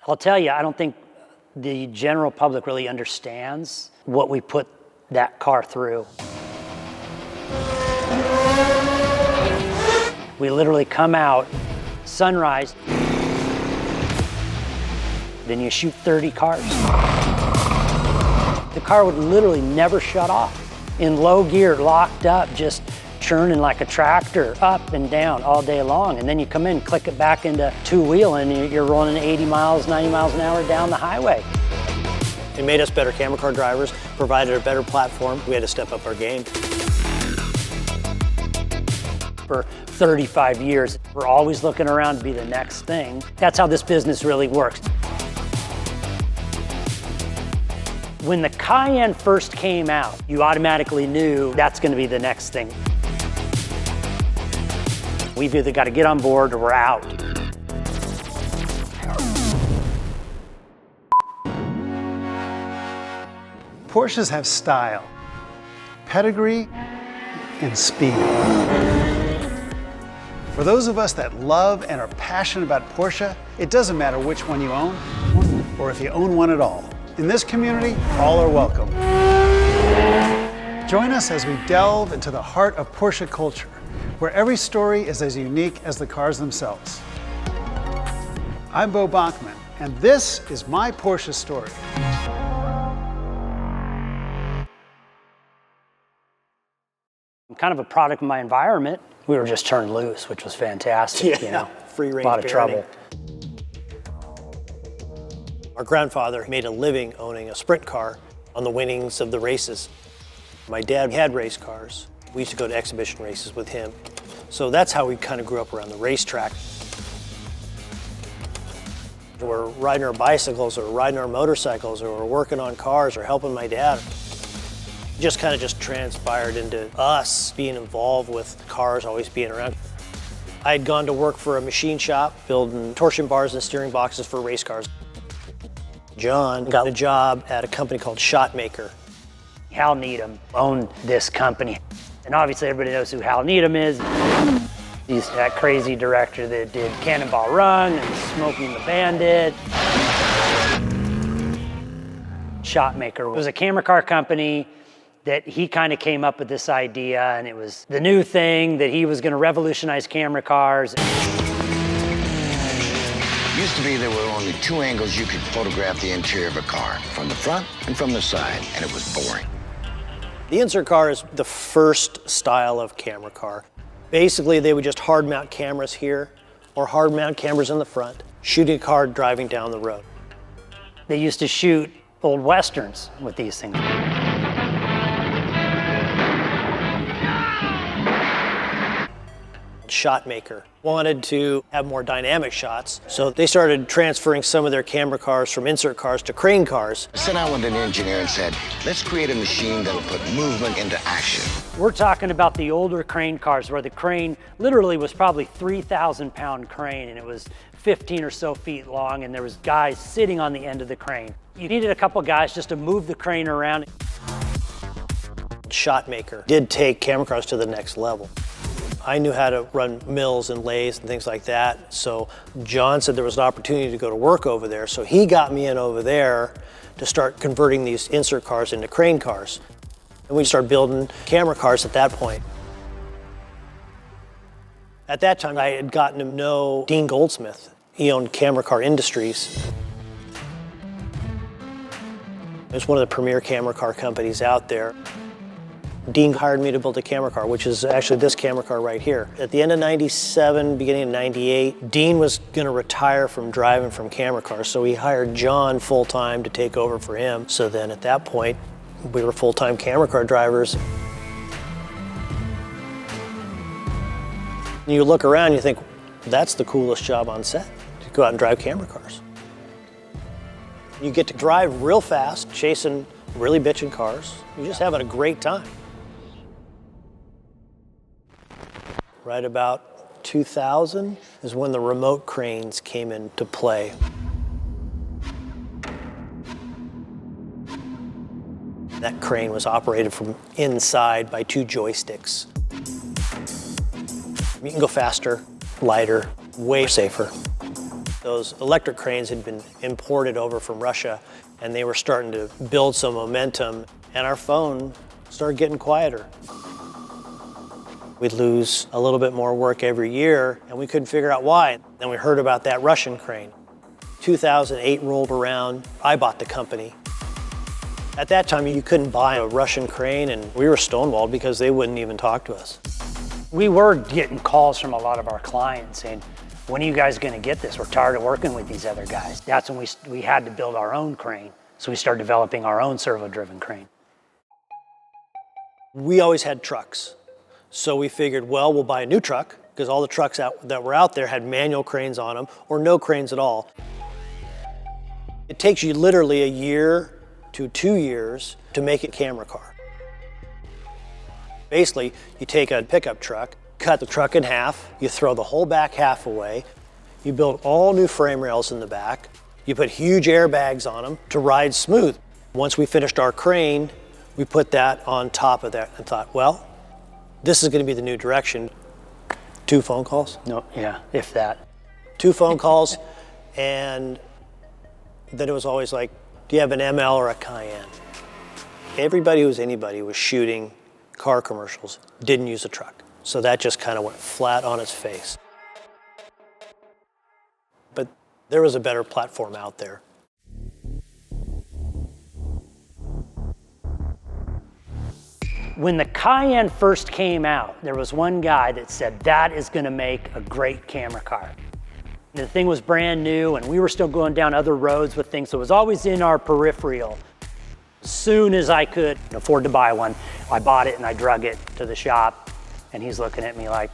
I'll tell you, I don't think the general public really understands what we put that car through. We literally come out, sunrise, then you shoot 30 cars. The car would literally never shut off. In low gear, locked up, just churning like a tractor, up and down all day long. And then you come in, click it back into two-wheel, and you're rolling 80 miles, 90 miles an hour down the highway. It made us better camera car drivers, provided a better platform. We had to step up our game. For 35 years, we're always looking around to be the next thing. That's how this business really works. When the Cayenne first came out, you automatically knew that's going to be the next thing. We've either got to get on board or we're out. Porsches have style, pedigree, and speed. For those of us that love and are passionate about Porsche, it doesn't matter which one you own or if you own one at all. In this community, all are welcome. Join us as we delve into the heart of Porsche culture, where every story is as unique as the cars themselves. I'm Bo Bachman, and this is My Porsche Story. I'm kind of a product of my environment. We were just turned loose, which was fantastic. Yeah, you know, free range a lot of trouble. Our grandfather made a living owning a sprint car on the winnings of the races. My dad had race cars. We used to go to exhibition races with him. So that's how we kind of grew up around the racetrack. We're riding our bicycles or riding our motorcycles or we're working on cars or helping my dad. Just kind of just transpired into us being involved with cars, always being around. I had gone to work for a machine shop, building torsion bars and steering boxes for race cars. Jon got a job at a company called Shotmaker. Hal Needham owned this company. And obviously everybody knows who Hal Needham is. He's that crazy director that did Cannonball Run and Smokey and the Bandit. Shotmaker was a camera car company that he kind of came up with this idea, and it was the new thing that he was going to revolutionize camera cars. Used to be there were only two angles you could photograph the interior of a car, from the front and from the side, and it was boring. The insert car is the first style of camera car. Basically, they would just hard mount cameras here or hard mount cameras in the front, shooting a car driving down the road. They used to shoot old westerns with these things. Shotmaker wanted to have more dynamic shots, so they started transferring some of their camera cars from insert cars to crane cars. I sat down with an engineer and said, let's create a machine that'll put movement into action. We're talking about the older crane cars where the crane literally was probably 3,000-pound crane, and it was 15 or so feet long, and there was guys sitting on the end of the crane. You needed a couple guys just to move the crane around. Shotmaker did take camera cars to the next level. I knew how to run mills and lathes and things like that, so Jon said there was an opportunity to go to work over there, so he got me in over there to start converting these insert cars into crane cars. And we started building camera cars at that point. At that time, I had gotten to know Dean Goldsmith. He owned Camera Car Industries. It was one of the premier camera car companies out there. Dean hired me to build a camera car, which is actually this camera car right here. At the end of '97, beginning of '98, Dean was going to retire from driving from camera cars, so he hired Jon full-time to take over for him. So then at that point, we were full-time camera car drivers. And you look around, you think, that's the coolest job on set, to go out and drive camera cars. You get to drive real fast, chasing really bitchin' cars. You're just having a great time. Right about 2000 is when the remote cranes came into play. That crane was operated from inside by two joysticks. You can go faster, lighter, way safer. Those electric cranes had been imported over from Russia, and they were starting to build some momentum, and our phone started getting quieter. We'd lose a little bit more work every year, and we couldn't figure out why. Then we heard about that Russian crane. 2008 rolled around, I bought the company. At that time, you couldn't buy a Russian crane, and we were stonewalled because they wouldn't even talk to us. We were getting calls from a lot of our clients saying, when are you guys gonna get this? We're tired of working with these other guys. That's when we had to build our own crane. So we started developing our own servo-driven crane. We always had trucks. So we figured, well, we'll buy a new truck, because all the trucks that were out there had manual cranes on them, or no cranes at all. It takes you literally a year to 2 years to make a camera car. Basically, you take a pickup truck, cut the truck in half, you throw the whole back half away, you build all new frame rails in the back, you put huge airbags on them to ride smooth. Once we finished our crane, we put that on top of that and thought, well, this is going to be the new direction. 2 phone calls? No, yeah, if that. 2 phone calls, and then it was always like, do you have an ML or a Cayenne? Everybody who was anybody was shooting car commercials, didn't use a truck. So that just kind of went flat on its face. But there was a better platform out there. When the Cayenne first came out, there was one guy that said, that is gonna make a great camera car. The thing was brand new, and we were still going down other roads with things, so it was always in our peripheral. As soon as I could afford to buy one, I bought it and I drug it to the shop, and he's looking at me like,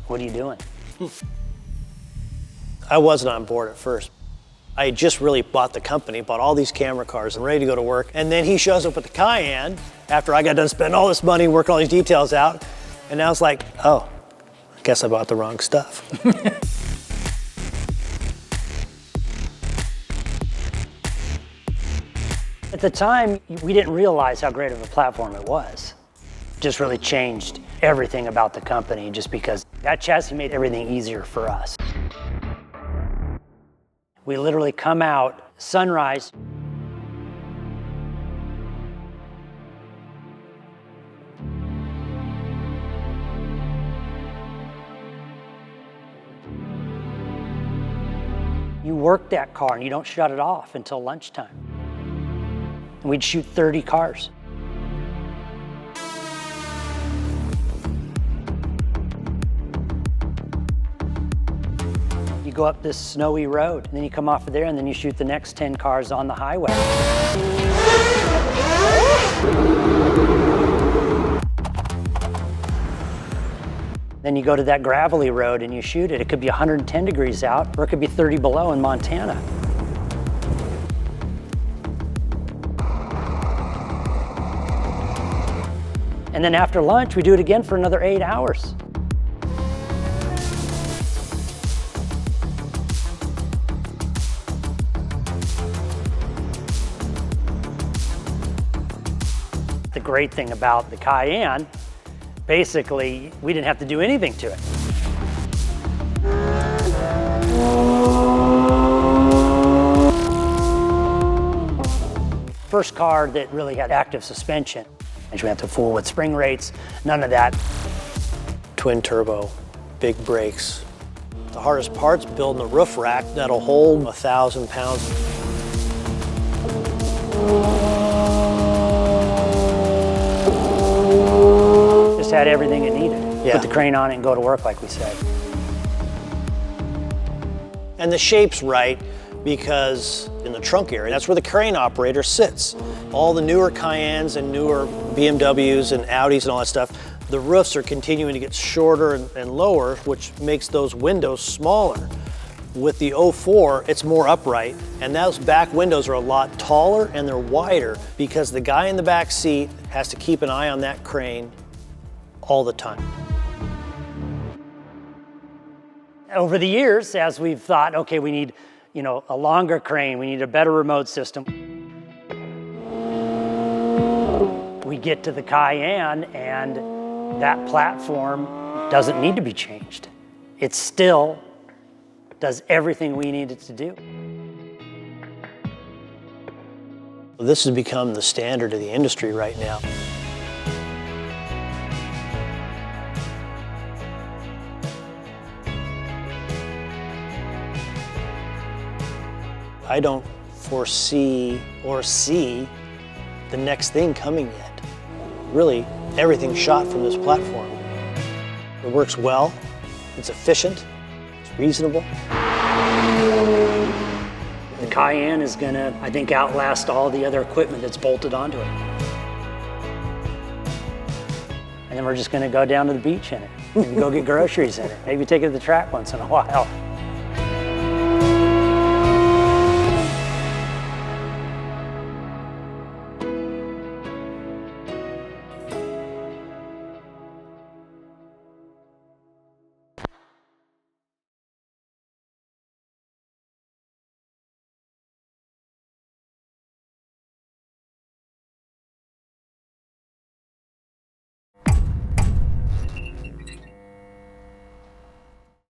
what are you doing? I wasn't on board at first. I had just really bought the company, bought all these camera cars and ready to go to work, and then he shows up with the Cayenne after I got done spending all this money, working all these details out, and I was like, oh, I guess I bought the wrong stuff. At the time, we didn't realize how great of a platform it was. Just really changed everything about the company just because that chassis made everything easier for us. We literally come out, sunrise. You work that car and you don't shut it off until lunchtime. And we'd shoot 30 cars. You go up this snowy road, and then you come off of there, and then you shoot the next 10 cars on the highway. Then you go to that gravelly road and you shoot it. It could be 110 degrees out, or it could be 30 below in Montana. And then after lunch, we do it again for another 8 hours. The great thing about the Cayenne, basically, we didn't have to do anything to it. First car that really had active suspension. And we had to fool with spring rates, none of that. Twin turbo, big brakes. The hardest part's building a roof rack that'll hold 1,000 pounds. Just had everything it needed. Yeah. Put the crane on it and go to work, like we said. And the shape's right because in the trunk area, that's where the crane operator sits. All the newer Cayennes and newer BMWs and Audis and all that stuff, the roofs are continuing to get shorter and lower, which makes those windows smaller. With the 04, it's more upright, and those back windows are a lot taller and they're wider because the guy in the back seat has to keep an eye on that crane all the time. Over the years, as we've thought, okay, we need, a longer crane, we need a better remote system. We get to the Cayenne and that platform doesn't need to be changed. It's still does everything we need it to do. This has become the standard of the industry right now. I don't foresee or see the next thing coming yet. Really, everything's shot from this platform. It works well, it's efficient, it's reasonable. The Cayenne is gonna, I think, outlast all the other equipment that's bolted onto it. And then we're just gonna go down to the beach in it, and go get groceries in it. Maybe take it to the track once in a while.